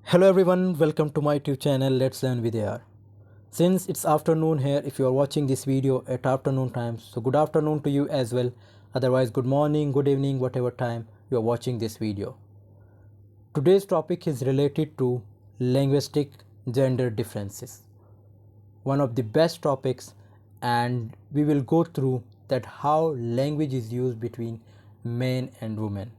Hello everyone, welcome to my YouTube channel Let's Learn with AR. Since it's afternoon here, if you are watching this video at afternoon time, so good afternoon to you as well. Otherwise, good morning, good evening, whatever time you are watching this video. Today's topic is related to linguistic gender differences. One of the best topics, and we will go through that how language is used between men and women,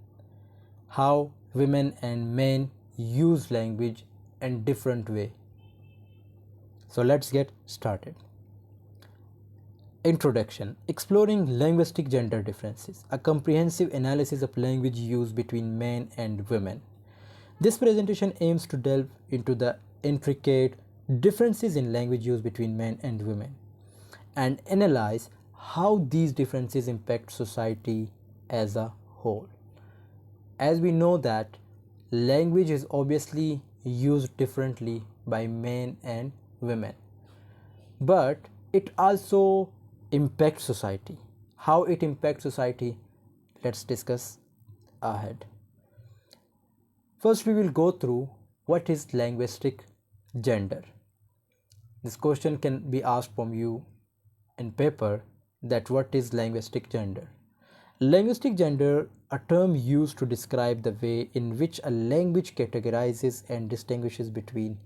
how women and men use language in different way. So let's get started. Introduction: Exploring linguistic gender differences, a comprehensive analysis of language use between men and women. This presentation aims to delve into the intricate differences in language use between men and women and analyze how these differences impact society as a whole. As we know that language is obviously used differently by men and women, but it also impacts society. How it impacts society, let's discuss ahead. First, we will go through what is linguistic gender. This question can be asked from you in paper, that what is linguistic gender. Linguistic gender, a term used to describe the way in which a language categorizes and distinguishes between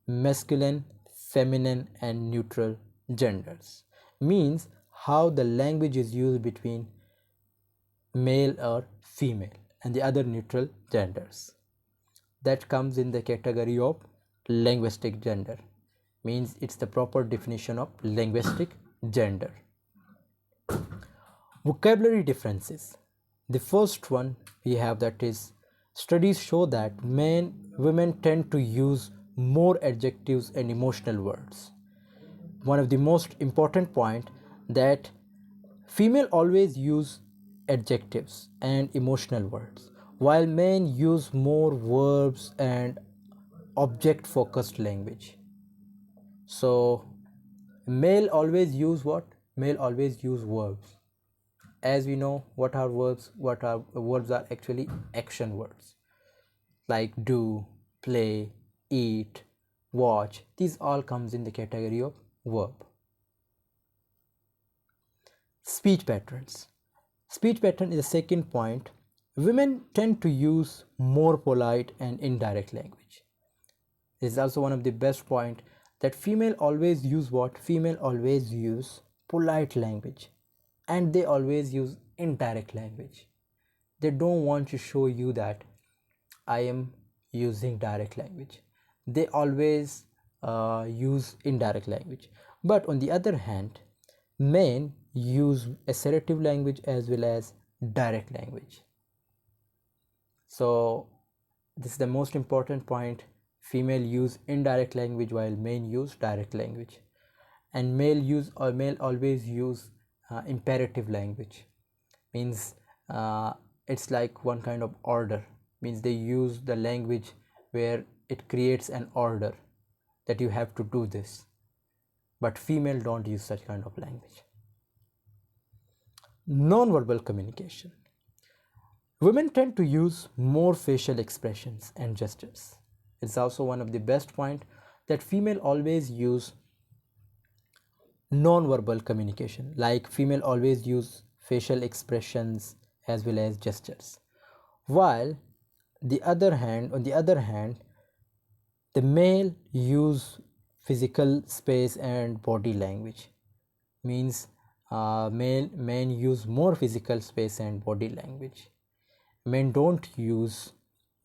masculine, feminine and neutral genders, means how the language is used between male or female and the other neutral genders. That comes in the category of linguistic gender, means it's the proper definition of linguistic gender. Vocabulary differences. The first one we have, that is, studies show that women tend to use more adjectives and emotional words. One of the most important point, that female always use adjectives and emotional words, while men use more verbs and object focused language. So male always use what? Male always use verbs. As we know, what are verbs? Verbs are actually action words, like do, play, eat, watch. These all comes in the category of verb. Speech patterns. Speech pattern is the second point. Women tend to use more polite and indirect language. This is also one of the best point, that female always use what? Female always use polite language and they always use indirect language. They don't want to show you that I am using direct language. They always use indirect language. But on the other hand, men use assertive language as well as direct language. So this is the most important point. Female use indirect language while men use direct language, and male always use imperative language, means it's like one kind of order, means they use the language where it creates an order that you have to do this, but female don't use such kind of language. Non-verbal communication. Women tend to use more facial expressions and gestures. It's also one of the best point, that female always use non-verbal communication, like female always use facial expressions as well as gestures, while on the other hand, the male use physical space and body language, means men use more physical space and body language. Men don't use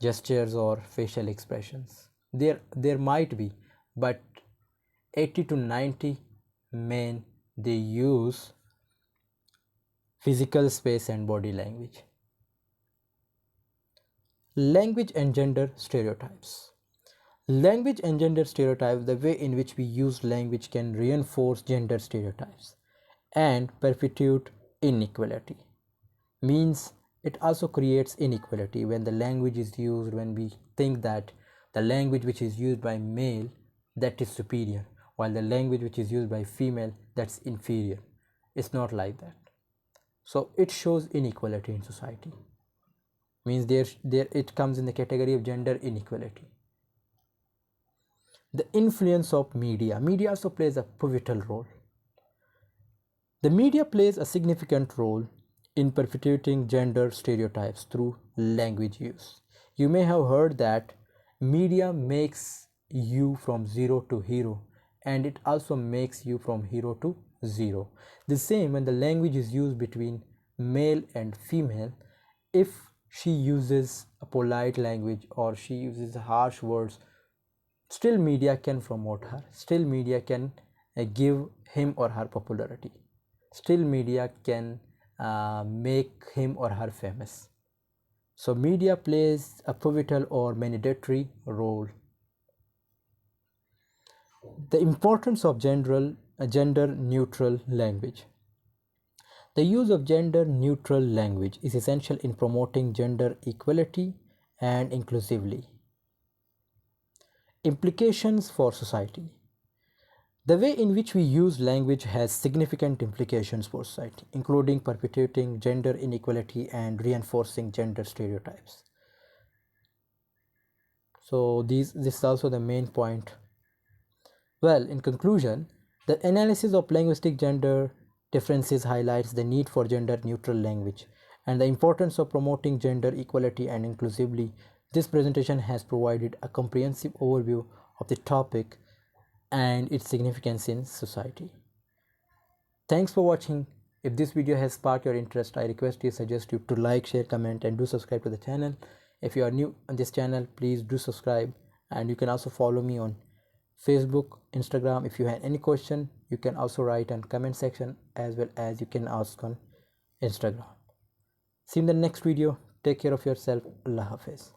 gestures or facial expressions. There might be, but 80 to 90 men, they use physical space and body language. Language and gender stereotypes. Language and gender stereotypes, the way in which we use language can reinforce gender stereotypes and perpetuate inequality, means it also creates inequality when the language is used, when we think that the language which is used by male, that is superior, while the language which is used by female, that's inferior. It's not like that. So it shows inequality in society, means there it comes in the category of gender inequality. The influence of media. Media also plays a pivotal role. The media plays a significant role in perpetuating gender stereotypes through language use. You may have heard that media makes you from zero to hero, and it also makes you from hero to zero. The same when the language is used between male and female, if she uses a polite language or she uses harsh words, still media can promote her, still media can give him or her popularity, still media can make him or her famous. So media plays a pivotal or mandatory role. The importance of gender neutral language. The use of gender neutral language is essential in promoting gender equality and inclusively. Implications for society. The way in which we use language has significant implications for society, including perpetuating gender inequality and reinforcing gender stereotypes. So this is also the main point. Well, in conclusion, the analysis of linguistic gender differences highlights the need for gender neutral language and the importance of promoting gender equality and inclusively. This presentation has provided a comprehensive overview of the topic and its significance in society. Thanks for watching. If this video has sparked your interest, I suggest you to like, share, comment and do subscribe to the channel. If you are new on this channel, please do subscribe, and you can also follow me on Facebook, Instagram. If you have any question, you can also write in comment section, as well as you can ask on Instagram. See you in the next video. Take care of yourself. Allah Hafiz.